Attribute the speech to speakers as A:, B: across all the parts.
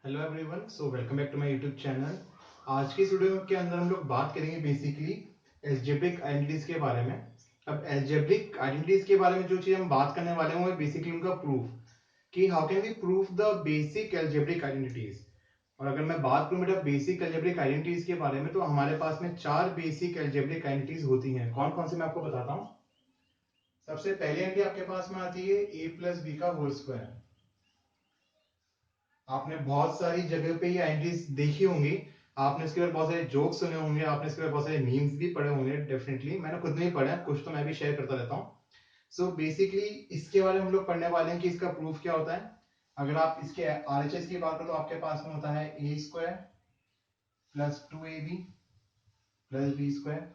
A: Hello everyone, so welcome back to my YouTube channel. आज की इस वीडियो के अंदर हम लोग बात करेंगे बेसिकली एल्जेब्रिक आइडेंटिटीज के बारे में। अब एल्जेब्रिक आइडेंटिटीज के बारे में जो चीज हम बात करने वाले हैं वो है बेसिकली उनका प्रूफ, कि how can we proof the basic algebraic identities. और अगर मैं बात करूं बेटा बेसिक एल्जेब्रिक आइडेंटिटीज के बारे में, तो हमारे पास में 4 बेसिक एल्जेब्रिक आइडेंटिटीज होती हैं। कौन कौन सी मैं आपको बताता हूँ। सबसे पहली आइडेंटिटी आपके पास में आती है a प्लस बी का होल स्क्वायर। आपने बहुत सारी जगह पे ये आइडेंटिटीज देखी होंगी, आपने इसके ऊपर बहुत सारे जोक्स सुने होंगे, आपने इसके ऊपर बहुत सारे मीम्स भी पढ़े होंगे। डेफिनेटली मैंने खुद नहीं पढ़ा है, कुछ तो मैं भी शेयर करता रहता हूँ। सो बेसिकली इसके बारे में हम लोग पढ़ने वाले हैं कि इसका प्रूफ क्या होता है। अगर आप इसके आरएचएस की बात करो तो आपके पास में होता है a square plus 2ab plus b square.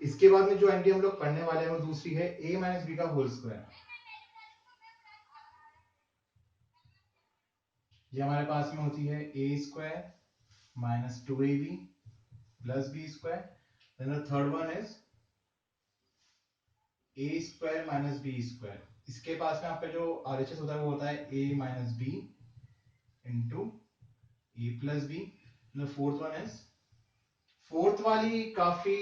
A: इसके बाद में जो आइडेंटिटी हम लोग पढ़ने वाले हैं वो दूसरी है a माइनस बी का होल स्क्वायर। ये हमारे पास में होती है a square minus 2ab plus b square. Then the third one is a square minus b square. इसके पास में आपका जो आरएचएस होता है वो होता है a minus b into a plus b. The fourth one is, fourth वाली काफी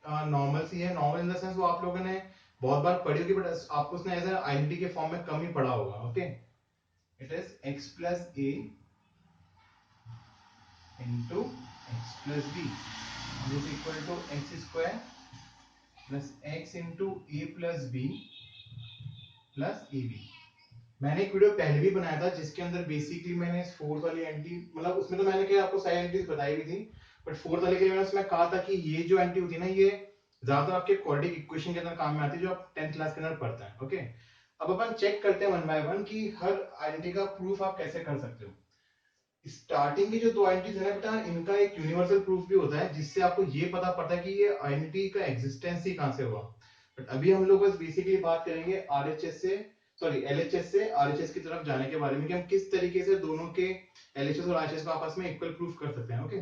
A: नॉर्मल सी है। नॉर्मल इन द सेंस वो आप लोगों ने बहुत बार पढ़ी होगी, बट आपको उसने एज आइडेंटिटी के फॉर्म में कम ही पढ़ा होगा। Okay, it is x plus a into x plus b is equal to x square plus x into a plus b plus a b. मैंने एक वीडियो पहले भी बनाया था जिसके अंदर बेसिकली मैंने इस फोर्थ वाली एंटी, मतलब उसमें तो मैंने क्या आपको सारी एंटीज बताई भी थी, बट फोर्थ वाले के लिए मैंने उसमें कहा था कि ये जो एंटी होती है ना, ये ज्यादातर आपके क्वाड्रेटिक इक्वेशन के अंदर काम में आती है जो आप 10th क्लास के अंदर पढ़ते हैं। ओके, अब अपन चेक करते हैं वन बाय वन कि हर आइडेंटिटी का प्रूफ आप कैसे कर सकते हो। स्टार्टिंग की जो दो आइडेंटिटीज है ना बेटा, इनका एक यूनिवर्सल प्रूफ भी होता है जिससे आपको ये पता पड़ता है कि ये आइडेंटिटी का एग्जिस्टेंस ही कहां से हुआ। बट अभी हम लोग बस बेसिकली बात करेंगे आरएचएस से, सॉरी एलएचएस से आरएचएस की तरफ जाने के बारे में, कि हम किस तरीके से दोनों के एलएचएस और आरएचएस को आपस में इक्वल प्रूफ कर सकते हैं। ओके,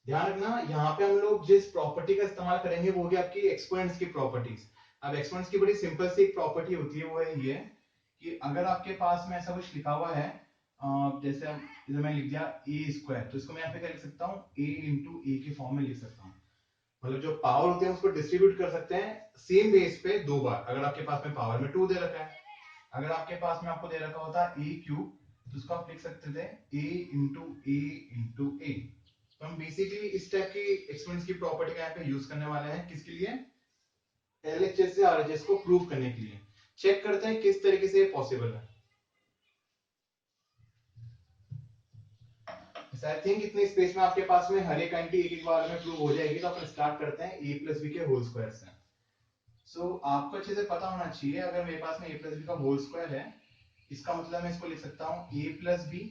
A: ध्यान रखना यहाँ पे हम लोग जिस प्रॉपर्टी का इस्तेमाल करेंगे वो होगी आपकी एक्सपोनेंट्स की प्रॉपर्टीज। अब एक्सपोनेंट्स की बड़ी सिंपल सी एक प्रॉपर्टी होती है, वो है ये कि अगर आपके पास में ऐसा कुछ लिखा हुआ है, जैसे इधर मैं लिख दिया ए स्क्वायर, तो इसको मैं यहाँ पे क्या लिख सकता हूँ, ए इंटू ए के फॉर्म में लिख सकता हूँ। मतलब जो पावर होती है उसको डिस्ट्रीब्यूट कर सकते हैं सेम बेस पे दो बार। अगर आपके पास में पावर में 2 दे रखा है, अगर आपके पास में आपको दे रखा होता ए क्यूब, तो उसको आप लिख सकते थे ए इंटू ए इंटू ए। तो हम बेसिकली इस टाइप की एक्सपेरिमेंट्स की प्रॉपर्टी का यहाँ पे यूज करने वाले हैं, किसके लिए, एलएचएस से आरएचएस को प्रूव करने के लिए। चेक करते हैं किस तरीके से पॉसिबल है। आई थिंक इतनी स्पेस में आपके पास में हर एक आइडेंटिटी एक एक बार में प्रूव हो जाएगी। तो अपन स्टार्ट करते हैं ए प्लस बी के होल स्क्वायर से। आपको अच्छे से पता होना चाहिए, अगर मेरे पास में ए प्लस बी का होल स्क्वायर है, इसका मतलब मैं इसको लिख सकता हूं a plus b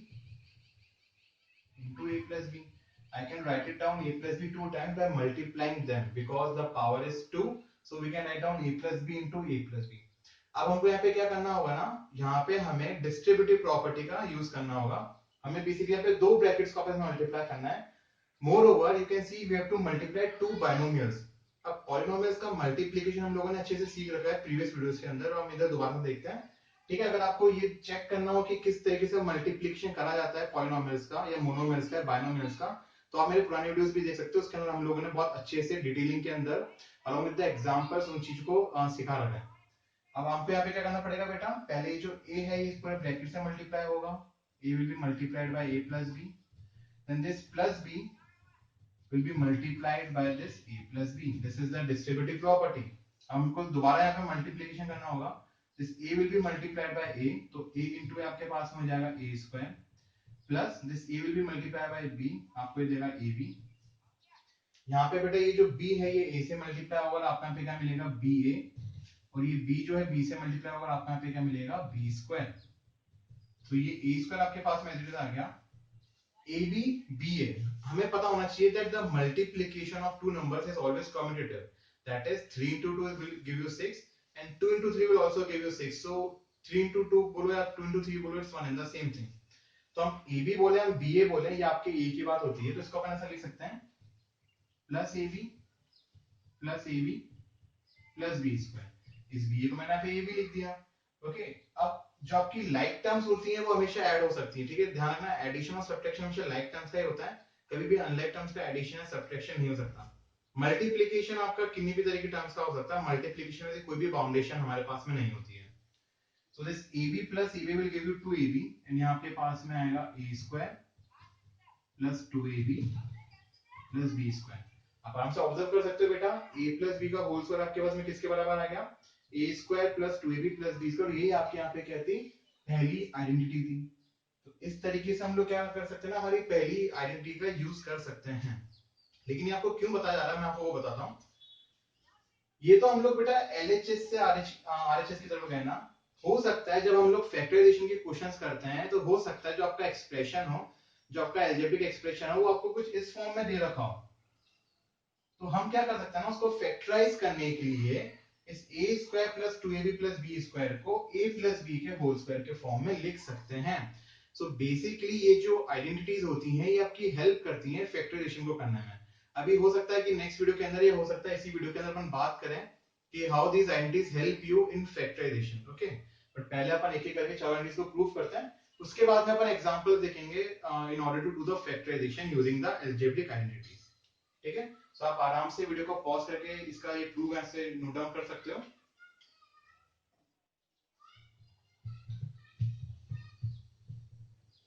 A: into a plus b. I can write it down a plus b two times by multiplying them because the power is 2. So we can write down a plus b into a plus b. अब हमको यहाँ पे क्या करना होगा ना, यहाँ पे हमें डिस्ट्रीब्यूटिव प्रॉपर्टी का यूज करना होगा। हमें बेसिकली यहाँ पे दो ब्रैकेट्स को आपस में मल्टीप्लाई करना है। Moreover you can see we have to multiply two binomials. अब पॉलिनोमियल्स का मल्टीप्लिकेशन हम लोगों ने अच्छे से सीख रखा है प्रीवियस वीडियोस के अंदर, और हम इधर दोबारा से देखते हैं। ठीक है, अगर आपको ये चेक करना हो कि किस तरीके से मल्टीप्लिकेशन करा जाता है पॉलिनोमियल्स का या मोनोमियल्स का या बाइनोमियल्स का, तो आप मेरे पुराने वीडियोस भी देख सकते हो। उसके अंदर हम लोगों ने बहुत अच्छे से डिटेलिंग के अंदर अलॉन्ग विद द एग्जांपल्स उन चीज को सिखा रखा है। अब हमको यहाँ पे क्या करना पड़ेगा बेटा, पहले जो a है इस पूरे ब्रैकेट से मल्टीप्लाई होगा, a will be multiplied by a plus b, then this plus b will be multiplied by this a plus b. This is the distributive property. हमको दोबारा यहाँ पे मल्टीप्लीकेशन करना होगा। this a will be multiplied by a, तो a into a आपके पास में हो जाएगा a square plus this a will be multiplied by b, आपको ये देगा ab। यहाँ पे बेटा ये जो b है ये a से मल्टीप्लाई होगा, आपको यहाँ पे क्या मिलेगा ba, और ये b जो है b से मल्टीप्लाई होगा, आपको यहाँ पे क्या मिलेगा b स्क्वायर। तो ये a स्क्वायर आपके पास में आ गया, AB BA। हमें पता होना चाहिए that the multiplication of two numbers is always commutative, that is 3 into 2 will give you 6 and 2 into 3 will also give you 6। so 3 into 2 बोलो या 2 into 3 बोलो, it's one and the same thing। तो हम AB बोले हम BA बोले, ये आपके A की बात होती है, तो इसको अपन ऐसा लिख सकते हैं plus AB plus B square. इस BA को मैंने यहाँ पे AB लिख दिया। ओके, अब जो आपकी लाइक टर्म्स होती है वो हमेशा ऐड हो सकती है, ठीक है, ध्यान रखना, एडिशन और सब्ट्रैक्शन हमेशा लाइक टर्म्स का ही होता है, कभी भी अनलाइक टर्म्स का एडिशन या सब्ट्रैक्शन नहीं हो सकता। मल्टीप्लीकेशन आपका किन्हीं भी तरह की टर्म्स का हो सकता है, मल्टीप्लीकेशन में कोई भी बाउंडेशन हमारे पास में नहीं होती है। So this ab plus ab will give you 2ab and यहाँ आपके पास में आएगा a square plus 2ab plus b square। आप आराम से ऑब्जर्व कर सकते हो बेटा, a plus b का होल स्क्वायर आपके पास में किसके बराबर आ गया, a square plus 2ab plus b square, यही आपके यहाँ पे क्या थी, पहली आइडेंटिटी थी। तो इस तरीके से हम लोग क्या कर सकते हैं ना, हमारी पहली आइडेंटिटी का यूज कर सकते हैं। लेकिन ये आपको क्यों बताया जा रहा है मैं आपको वो बताता हूँ। ये तो हम लोग बेटा एलएचएस से आरएचएस की तरफ गए ना, हो सकता है जब हम लोग फैक्टराइजेशन के क्वेश्चंस करते हैं तो हो सकता है जो आपका एक्सप्रेशन हो, जो आपका एल्जेब्रिक एक्सप्रेशन हो, वो आपको कुछ इस फॉर्म में दे रखा हो। तो हम क्या कर सकते हैं ना, उसको फैक्टराइज करने के लिए इस a square plus two a b plus b square को ए प्लस बी के होल स्क्वायर के फॉर्म में लिख सकते हैं। सो बेसिकली ये जो आइडेंटिटीज होती हैं ये आपकी हेल्प करती हैं फैक्टराइजेशन को करने में। अभी हो सकता है कि नेक्स्ट वीडियो के अंदर, या हो सकता है इसी वीडियो के अंदर अपन बात करें कि how these identities help you in factorization, okay. But पहले अपन एक एक करके चार आइडेंटिटीज को प्रूव करते हैं, उसके बाद में अपन एग्जांपल देखेंगे in order to do the factorization using the algebraic identities, ठीक है। तो आप आराम से वीडियो को पॉज करके इसका ये प्रूफ ऐसे नोट डाउन कर सकते हो।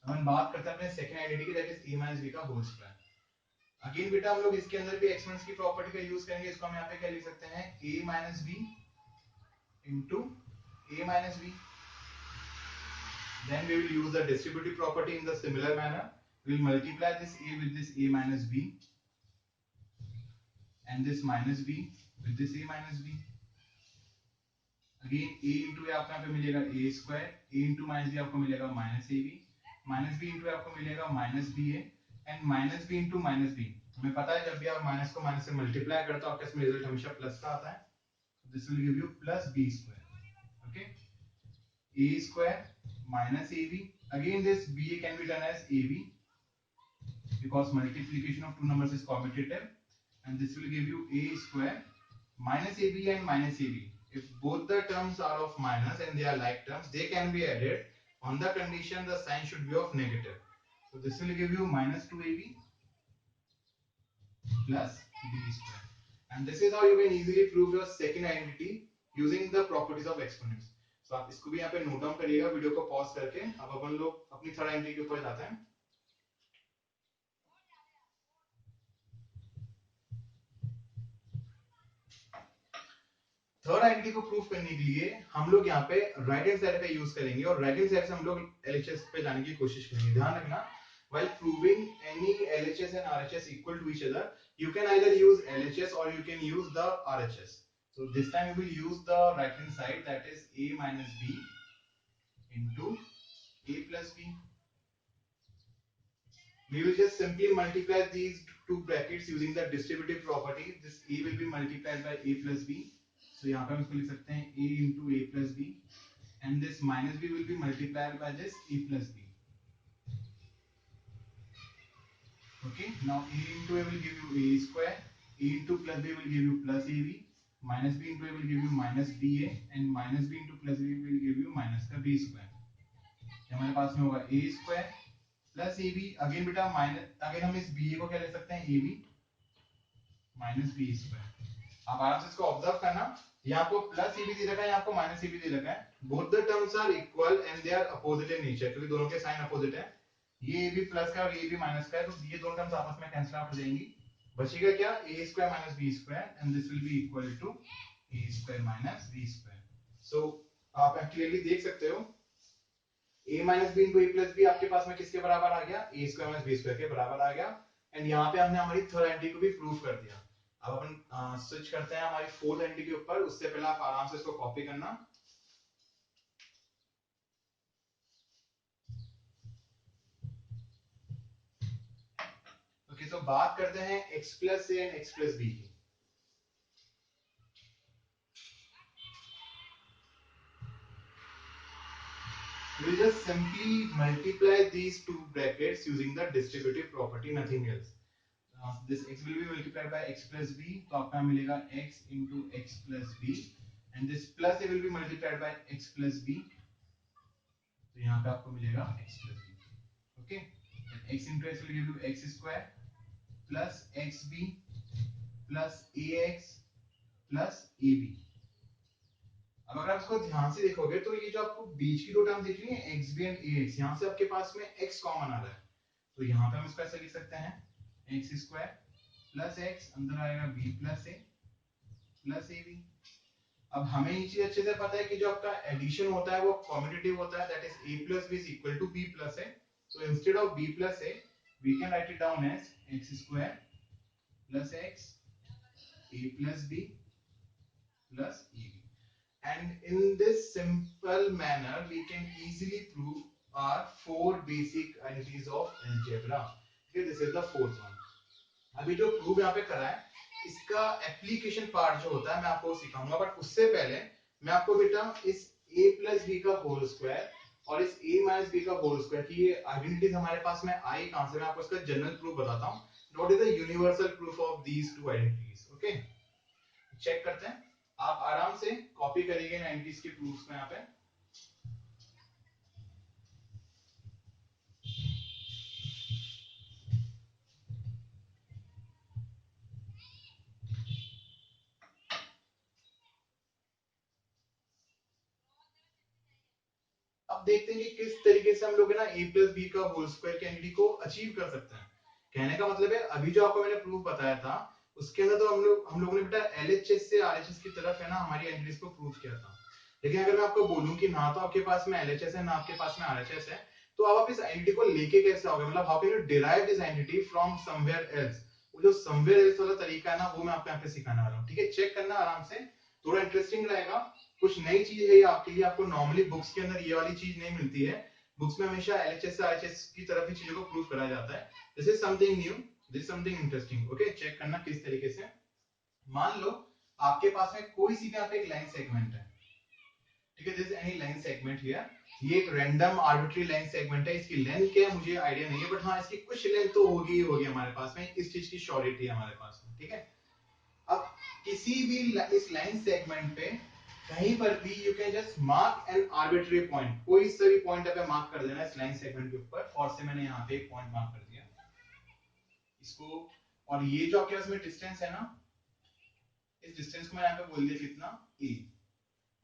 A: हम बात करते हैं अपने सेकंड आइडेंटिटी की, that is a minus b का होल स्क्वायर। अगेन बेटा हम लोग इसके अंदर भी एक्सपोनेंट्स की प्रॉपर्टी का यूज करेंगे, इसको हम यहाँ पे क्या लिख सकते हैं, a minus b into a minus b। Then we will use the distributive property in the similar manner. We will multiply this a with this a minus b and this minus b with this a minus b. Again a into आपको यहाँ पे मिलेगा a square, a into minus b आपको मिलेगा minus a b, minus b into आपको मिलेगा minus b a and minus b into minus b. हमें पता है जब भी आप माइनस को माइनस से मल्टीप्लाई करते हो आपका इसमें रिजल्ट हमेशा प्लस का आता है। This will give you plus b square, okay. a square minus ab, again this ba can be done as ab because multiplication of two numbers is commutative, and this will give you a square minus ab and minus ab. If both the terms are of minus and they are like terms, they can be added on the condition the sign should be of negative. So this will give you minus 2ab plus b square, and this is how you can easily prove your second identity using the properties of exponents. So आप इसको भी यहाँ पे note down करिएगा video को pause करके। अब अपन लोग अपनी थर्ड आइडेंटिटी के ऊपर जाते हैं। थर्ड आइडेंटिटी को प्रूफ करने के लिए हम लोग यहाँ पे राइट हैंड साइड का यूज करेंगे और राइट हैंड साइड से हम लोग एलएचएस पे जाने की कोशिश करेंगे। ध्यान रखना, while proving any LHS and RHS equal to each other, you can either use LHS or you can use the RHS. So this time we will use the right hand side, that is a minus b into a plus b. We will just simply multiply these two brackets using the distributive property. This a will be multiplied by a plus b. So यहाँ पे हम इसको लिख सकते हैं a into a plus b, and this minus b will be multiplied by this a plus b. Okay, now a into a will give you a square, a into plus b will give you plus ab, minus b into a will give you minus ba, and minus b into plus b will give you minus का b square. हमारे पास में होगा a square plus ab, again बेटा minus, again हम इस ba को क्या लिख सकते हैं, ab माइनस बी स्क्वायर। आप आराम से इसको ऑब्जर्व करना, यहाँ आपको प्लस ए बी दे रखा है, यहाँ आपको माइनस ए बी दे रखा है। Both the terms are equal and they are opposite in nature, क्योंकि दोनों के साइन अपोजिट है। ये ए बी प्लस का और ये बी माइनस का है, तो ये दोनों टर्म्स आपस में कैंसिल आउट हो जाएंगी। बचेगा क्या, a square minus b square, and this will be equal to a square minus b square. So आप क्लियरली देख सकते हो a minus b into a plus b आपके पास में किसके बराबर आ गया, a square minus b square के बराबर आ गया। एंड यहाँ पे हमने हमारी थर्ड आइडेंटिटी को भी प्रूव कर दिया। अब अपन स्विच करते हैं हमारी फोर्थ आइडेंटिटी के ऊपर, उससे पहले आप आराम से इसको कॉपी करना। ओके, तो बात करते हैं x plus a and x plus b की। We'll just simply multiply these two brackets using the distributive property, nothing else. This x will be multiplied by x plus b, तो आपका मिलेगा x into x plus b, and this plus a will be multiplied by x plus b, तो यहाँ पे आपको मिलेगा x plus b. Okay, x into x will give you x square plus x b plus a x plus a b. अब अगर आप इसको ध्यान से देखोगे तो ये जो आपको बीच की दो टर्म दिख रही है x b and a x, यहाँ से आपके पास में x कॉमन आ रहा है, तो यहाँ पे हम इसको ऐसे लिख सकते हैं एक्स स्क्वायर प्लस एक्स, अंदर आएगा बी प्लस ए बी। अब हमें ये चीज अच्छे से पता है कि जो आपका एडिशन होता है वो कॉम्यूटेटिव होता है, that is a plus b is equal to b plus a। So instead of b plus a we can write it down as x square plus x a plus b plus a b. And in this simple manner we can easily prove our four basic identities of algebra. Okay, this is the fourth one. अभी जो prove यहाँ पे करा है इसका application part जो होता है मैं आपको सिखाऊंगा, बट उससे पहले मैं आपको बेटा इस a प्लस बी का होल स्क्वायर और इस a माइनस बी का होल स्क्वायर की ये आइडेंटिटीज हमारे पास में आई कहां से, मैं आपको इसका जनरल प्रूफ बताता हूँ। What is the universal proof of these two identities. Okay, check करते हैं। आप आराम से कॉपी करिए 90s के प्रूफ्स को यहाँ पे। अब देखते हैं कि किस तरीके से हम लोग है ना a प्लस बी का होल स्क्वायर की आइडेंटिटी को अचीव कर सकते हैं। कहने का मतलब है अभी जो आपको मैंने प्रूफ बताया था उसके अंदर तो हम लोगों ने बेटा एलएचएस से आरएचएस की तरफ है ना हमारी आइडेंटिटीज को प्रूव किया था। लेकिन अगर मैं आपको बोलूं कि ना तो आपके पास में एलएचएस है ना आपके पास में आरएचएस है, तो अब आप इस आइडेंटिटी को लेके कैसे आओगे, मतलब how can you derive this identity from somewhere else. वो जो समवेयर एल्स वाला तरीका है ना वो मैं आपको यहाँ पे सिखाने वाला हूँ। ठीक है, चेक करना आराम से, थोड़ा इंटरेस्टिंग रहेगा, कुछ नई चीज है ये आपके लिए। आपको नॉर्मली बुक्स के अंदर ये वाली चीज नहीं मिलती है। बुक्स में हमेशा एलएचएस से आरएचएस की तरफ ही चीजों को प्रूव कराया जाता है। This is something new, this is something interesting. Okay, check करना किस तरीके से। मान लो आपके पास में कोई सी भी यहाँ पे एक लाइन सेगमेंट है। ठीक है, this any line segment here. ये एक रैंडम आर्बिट्री लाइन सेगमेंट है, इसकी लेंथ क्या है मुझे आइडिया नहीं है, बट हाँ इसकी कुछ लेंथ तो होगी ही होगी हमारे पास में, इस चीज की श्योरिटी है हमारे पास में। ठीक है, अब किसी भी इस लाइन सेगमेंट पे कहीं पर भी you can just mark an arbitrary point, कोई सा भी पॉइंट पे मार्क कर देना इस लाइन सेगमेंट के ऊपर। फॉर से मैंने यहाँ पे एक पॉइंट मार्क कर दिया इसको, और ये जो आपके पास में डिस्टेंस है ना, इस डिस्टेंस को मैं यहाँ पे बोल दिया कितना a,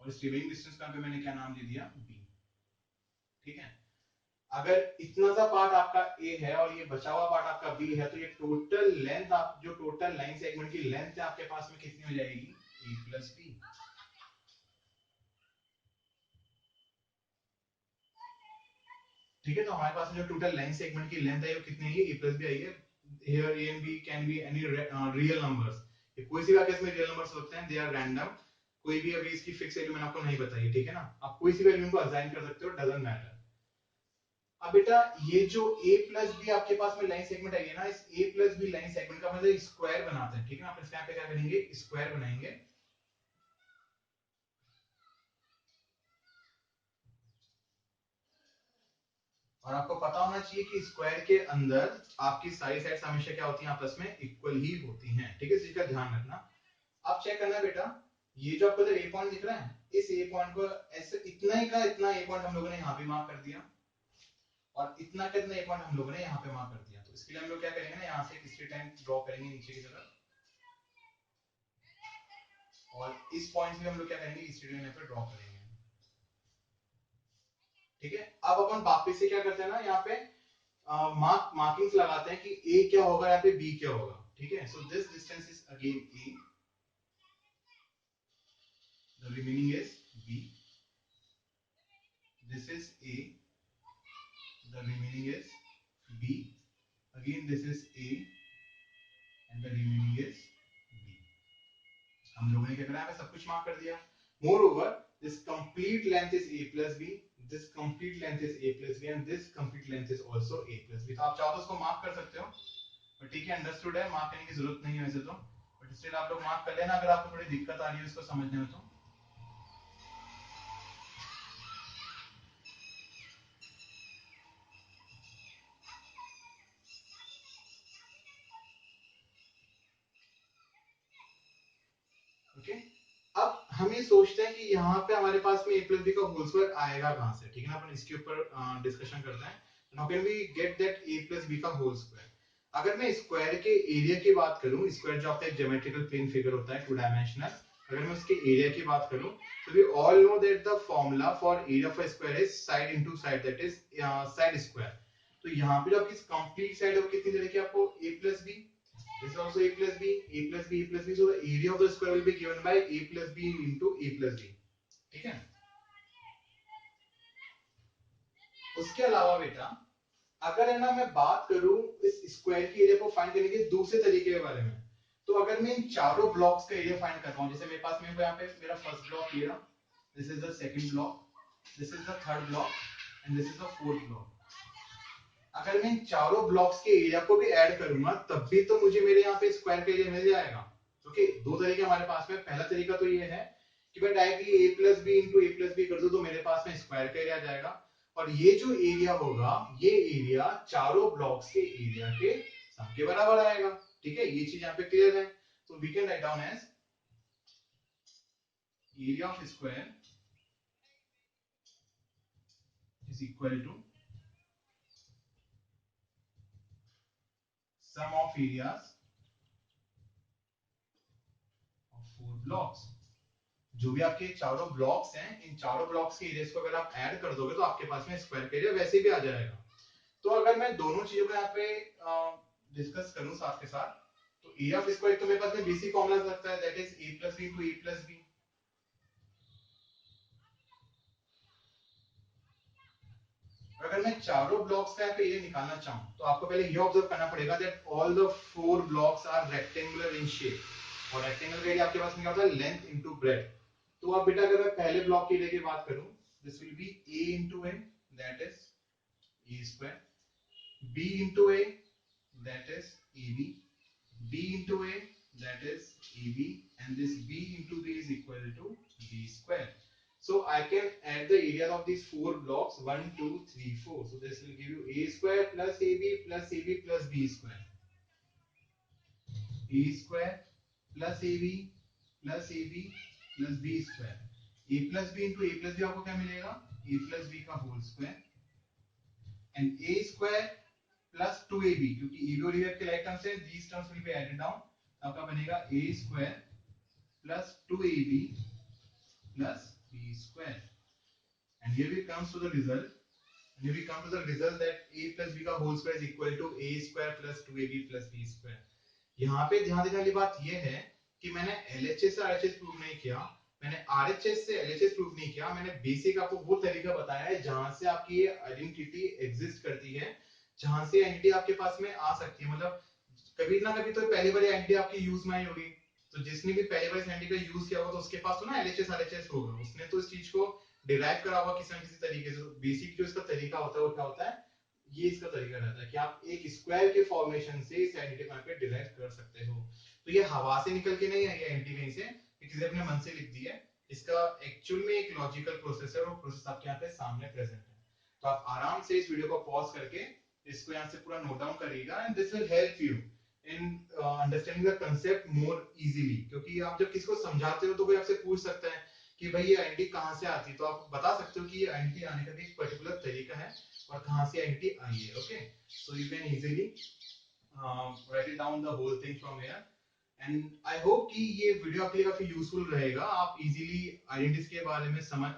A: और इस रिमेनिंग डिस्टेंस को यहाँ पे मैंने क्या नाम दे दिया b। ठीक है, अगर इतना सा पार्ट आपका a है और ये बचा हुआ पार्ट आपका b है, तो ये टोटल लेंथ, आप जो टोटल लाइन सेगमेंट की लेंथ है आपके पास में कितनी हो जाएगी, a प्लस b। ठीक है, तो हमारे पास जो टोटल लाइन सेगमेंट की लेंथ है वो कितनी है, a प्लस बी आई है। Here a and b can be any real numbers, ये कोई सी भी आके इसमें रियल नंबर्स होते हैं, दे आर रैंडम। कोई भी अभी इसकी फिक्स वैल्यू मैंने आपको नहीं बताई, ठीक है ना, आप कोई सी वैल्यू इनको असाइन कर सकते हो, डजंट मैटर। अब बेटा ये जो a प्लस बी आपके पास में लाइन सेगमेंट आई है ना, इस a plus b line segment का मतलब स्क्वायर बनाते हैं। ठीक है ना, आप इसके यहाँ पे क्या करेंगे, स्क्वायर बनाएंगे। और आपको पता होना चाहिए कि स्क्वायर के अंदर आपकी सारी साइड्स हमेशा क्या होती हैं, आपस में इक्वल ही होती हैं। ठीक है, इस चीज का ध्यान रखना। अब चेक करना बेटा, ये जो आपको ए पॉइंट दिख रहा है, इस ए पॉइंट को ऐसे इतना ही का इतना ए पॉइंट हम लोगों ने यहाँ पे मार्क कर दिया, और इतना का इतना ए पॉइंट हम लोगों ने यहाँ पे मार्क कर दिया। तो इसके लिए हम लोग क्या करेंगे ना, यहाँ से एक स्ट्रेट लाइन ड्रॉ करेंगे नीचे की तरफ, और इस पॉइंट से हम लोग क्या करेंगे, स्ट्रेट लाइन यहाँ पे ड्रॉ करेंगे। ठीक है, अब अपन वापस से क्या करते हैं ना, यहाँ पे मार्किंग्स लगाते हैं कि ए क्या होगा, यहाँ पे बी क्या होगा। ठीक है, so this distance is again a, the remaining is b, this is a, the remaining is b, again this is a and the remaining is b. हम लोगों ने क्या करा है, सब कुछ मार्क कर दिया। Moreover this complete length is a plus b, this complete length is a plus b, and this complete length is also a plus b. तो आप चाहो तो उसको मार्क कर सकते हो, बट ठीक है, अंडरस्टूड है, मार्क करने की जरूरत नहीं है वैसे तो, बट स्टिल आप लोग मार्क कर लेना अगर आपको थोड़ी दिक्कत आ रही है उसको समझने में तो। ओके, अब हम ये सोचते हैं कि यहाँ पे हमारे पास में a प्लस बी का होल स्क्वायर आएगा कहाँ से, ठीक है ना, अपन इसके ऊपर डिस्कशन करते हैं। How can we get that a plus b का होल स्क्वायर। अगर मैं स्क्वायर के एरिया की बात करूं, स्क्वायर जो आपका एक ज्योमेट्रिकल प्लेन फिगर होता है 2 डायमेंशनल, अगर मैं उसके एरिया की बात करूं, तो we all know that the formula for area of a square is side into side, that is side square. तो यहाँ पे जो आपकी कंप्लीट साइड है वो कितनी दे रखी है आपको, a plus b, this is also a plus b, a plus b, a plus b, so the area of the square will be given by a plus b into a plus b, ठीक है। उसके अलावा बेटा अगर है ना मैं बात करूं इस स्क्वायर के एरिया को फाइंड करने के दूसरे तरीके के बारे में, तो अगर मैं इन चारों ब्लॉक्स का एरिया फाइंड कर रहा हूं, जैसे मेरे पास में यहाँ पे मेरा फर्स्ट ब्लॉक ये रहा, this is the second block, this is the third block and this is the fourth block. अगर मैं इन चारों ब्लॉक्स के एरिया को भी ऐड करूंगा तब भी तो मुझे मेरे यहाँ पे स्क्वायर का एरिया मिल जाएगा। ओके, दो तरीके हमारे पास में, पहला तरीका तो ये है कि मैं directly a plus b into a plus b कर दूं तो मेरे पास में स्क्वायर का एरिया आ जाएगा, और ये जो एरिया होगा ये एरिया चारों ब्लॉक्स के एरिया के सम के बराबर आएगा, ठीक है, ये चीज यहाँ पे क्लियर है। तो we can write down as area of square is equal to sum of areas of four blocks. जो भी आपके चारों ब्लॉक्स हैं, इन चारों ब्लॉक्स के एरियाज को अगर आप ऐड कर दोगे तो आपके पास में स्क्वायर का एरिया वैसे भी आ जाएगा। तो अगर मैं दोनों चीजों को यहाँ पे डिस्कस करूं साथ के साथ, तो एरिया ऑफ स्क्वायर तो मेरे पास में बेसिक फॉर्मूला लगता है, that is a plus b into a plus b. अगर मैं चारों ब्लॉक्स का यहाँ पे एरिया निकालना चाहूं तो आपको पहले ये ऑब्जर्व करना पड़ेगा that all the four blocks are rectangular in shape, और रेक्टेंगल का एरिया आपके पास में क्या होता है, लेंथ इंटू ब्रेथ। तो अब बेटा अगर मैं पहले ब्लॉक के एरिया की बात करूं, this will B a into A, that is a square, b into a, that is ab, b into a, that is ab, and this b into b is equal to b square. So I can add the areas of these four blocks 1 2 3 4, so this will give you a square plus ab plus ab plus b square, a square plus ab plus ab plus b square, a plus b into a plus b आपको क्या मिलेगा, a plus b का whole square, and a square plus 2ab, क्योंकि ab और ab आपके like terms हैं, these terms will be added down, तो आपका बनेगा a square plus 2ab plus b square, and here we comes to the result, and here we come to the result that a plus b का whole square is equal to a square plus 2ab plus b square। यहाँ पे ध्यान देने वाली बात यह है कि मैंने LHS से RHS प्रूव नहीं किया, मैंने RHS से LHS प्रूव नहीं किया, मैंने बेसिक आपको वो तरीका बताया है जहां से आपकी ये आइडेंटिटी एग्जिस्ट करती है, जहां से एंटिटी आपके पास में आ सकती है। मतलब कभी ना कभी तो पहली बार एंटिटी आपकी यूज में आई होगी, तो जिसने भी पहली बार इस एंटिटी का यूज किया होगा तो उसके पास तो ना एलएचएस आरएचएस होगा, उसने तो इस चीज को डिराइव करा होगा किसी ना किसी तरीके से। तो बेसिक जो इसका तरीका होता है वो क्या होता है, ये इसका तरीका रहता है कि आप एक स्क्वायर के फॉर्मेशन से इस एंटिटी को यहाँ पे डिराइव कर सकते हो। तो ये हवा से निकल के नहीं आई है एंटिटी कहीं से, किसी ने अपने मन से लिख दी है, इसका एक्चुअल में एक लॉजिकल प्रोसेस है, वो प्रोसेस आपके यहाँ पे सामने प्रेजेंट है। तो आप आराम से इस वीडियो को पॉज करके इसको यहाँ से पूरा नोट डाउन करिएगा, and this will help you in understanding the concept more easily. क्योंकि आप जब किसी को समझाते हो तो कोई आपसे पूछ सकता है कि भाई ये आइडेंटिटी कहाँ से आती है, तो आप बता सकते हो कि ये आइडेंटिटी आने का भी एक पर्टिकुलर तरीका है और कहाँ से आइडेंटिटी आई है। Okay, so you can easily write it down the whole thing from here, and I hope कि ये वीडियो आपके लिए काफी यूजफुल रहेगा, आप इजीली आइडेंटिटीज के बारे में समझ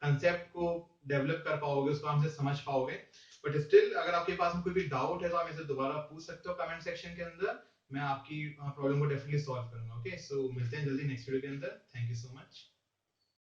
A: कंसेप्ट को डेवलप कर पाओगे, उसको हमसे समझ पाओगे। बट स्टिल अगर आपके पास में कोई भी डाउट है तो आप मुझसे दोबारा पूछ सकते हो कमेंट सेक्शन के अंदर, मैं आपकी प्रॉब्लम को डेफिनेटली सॉल्व करूंगा। ओके, सो मिलते हैं जल्दी नेक्स्ट वीडियो के अंदर, थैंक यू सो मच।